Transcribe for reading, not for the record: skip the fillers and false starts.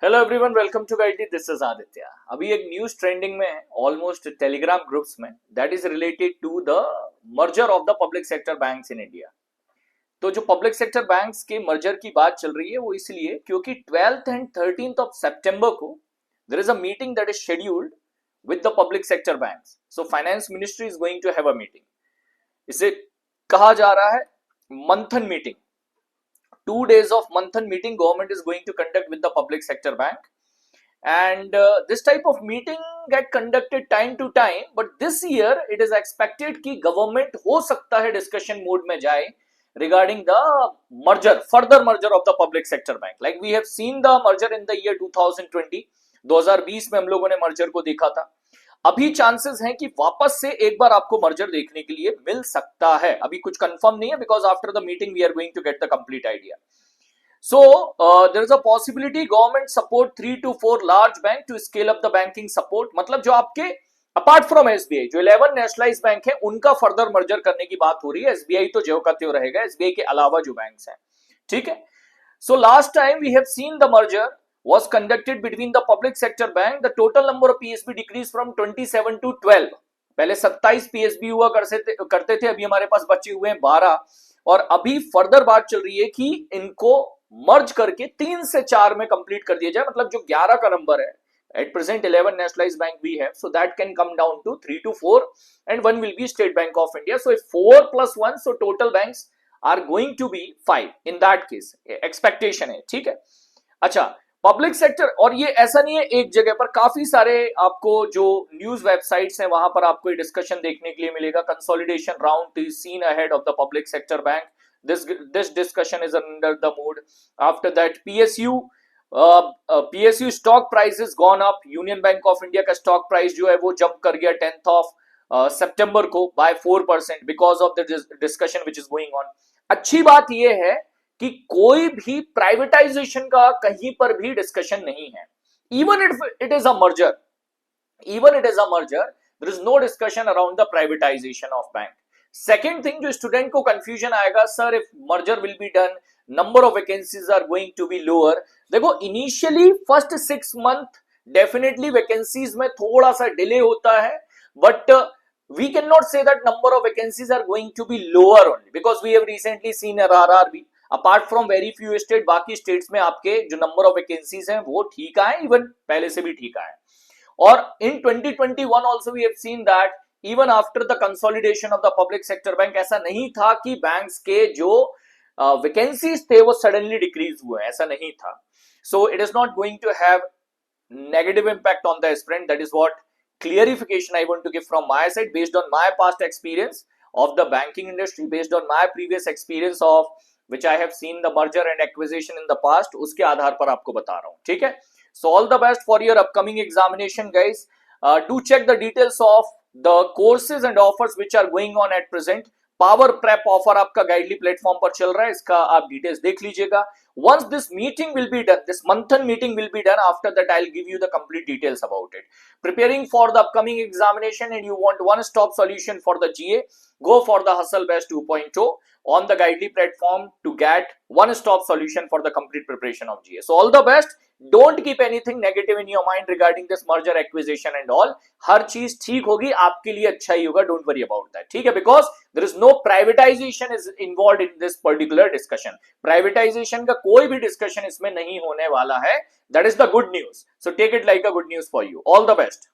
Hello everyone, welcome to Guidely. This is Aditya. अभी एक news trending में है ऑलमोस्ट टेलीग्राम ग्रुप्स में, that is related to the merger of the public sector banks in India. तो जो public sector banks के merger की बात चल रही है वो इसलिए क्योंकि 12th एंड 13th ऑफ सितंबर को there is a meeting that is scheduled with the public sector banks. So finance ministry is going to have a meeting. इसे कहा जा रहा है Manthan meeting. 2 days of monthly meeting government is going to conduct with the public sector bank, and this type of meeting get conducted time to time, but this year it is expected कि government हो सकता है discussion mode में जाए regarding the further merger of the public sector bank, like we have seen the merger in the year 2020 में हम लोगों ने merger को देखा था। अभी चांसेस हैं कि वापस से एक बार आपको मर्जर देखने के लिए मिल सकता है। अभी कुछ कंफर्म नहीं है because after the meeting we are going to get the complete idea. So there is a possibility government support 3 to 4 large bank to scale up the banking support. मतलब जो आपके अपार्ट फ्रॉम एसबीआई जो 11 nationalise bank है उनका further merger करने की बात हो रही है। एसबीआई तो ज्यों का त्यों रहेगा, एसबीआई के अलावा जो बैंक्स हैं, ठीक है। So last time we have seen the merger was conducted between the public sector bank. The total number of PSB decreased from 27 to 12. पहले 27 PSB हुआ करते थे, अभी हमारे पास बचे हुए हैं 12। और अभी फर्दर बात चल रही है कि इनको मर्ज करके 3 से 4 में कंप्लीट कर दिया जाए। मतलब जो 11 का नंबर है, at present 11 nationalized bank we have, so that can come down to 3 to 4 and one will be State Bank of India. So if 4 plus 1, so total banks are going to be 5 in that case, expectation है, ठीक है। अच्छा, public sector, और ये ऐसा नहीं है एक जगह पर, काफी सारे आपको जो न्यूज वेबसाइट्स हैं वहां पर आपको ये डिस्कशन देखने के लिए मिलेगा। Consolidation round is seen ahead of the public sector bank. This discussion is under the mood. After that PSU stock price is gone up. Union bank of India का स्टॉक प्राइस जो है वो jump कर गया 10th of सितंबर को by 4% because of the discussion which is going on. अच्छी बात यह है कि कोई भी प्राइवेटाइजेशन का कहीं पर भी डिस्कशन नहीं है। Even it is a merger, there is no discussion around the privatisation of bank. Second thing जो स्टूडेंट को कंफ्यूजन आएगा, sir if merger will be done, number of vacancies are going to be lower. देखो, initially first 6 month definitely vacancies में थोड़ा सा delay होता है, but we cannot say that number of vacancies are going to be lower only because we have recently seen RRB. Apart from very few state, बाकी states में आपके जो number of vacancies हैं वो ठीक आए, इवन पहले से भी ठीक आए। और in 2021 also we have seen that even after the consolidation of the public sector bank, ऐसा नहीं था कि बैंक्स के जो वैकेंसीज थे वो सडनली डिक्रीज हुए, ऐसा नहीं था। So it is not going to have negative impact on the spread. That is what clarification I want to give from my side based on my past experience of the banking industry, based on my previous experience of which I have seen the merger and acquisition in the past, उसके आधार पर आपको बता रहा हूं, ठीक है। So all the best for your upcoming examination guys. Do check the details of the courses and offers which are going on at present. Power prep offer आपका गाइडली platform पर चल रहा है, इसका आप डिटेल्स देख लीजिएगा। once this meeting will be done, this monthly meeting will be done, after that I'll give you the complete details about it. Preparing for the upcoming examination and you want one stop solution for the GA, go for the Hustle Best 2.0 on the Guidely platform to get one stop solution for the complete preparation of GA. So all the best. Don't keep anything negative in your mind regarding this merger acquisition and all. हर चीज ठीक होगी, आपके लिए अच्छा ही होगा, don't worry about that, ठीक है। because there is no privatization is involved in this particular discussion. privatization का कोई भी डिस्कशन इसमें नहीं होने वाला है। That is the good news. So take it like a good news for you. All the best.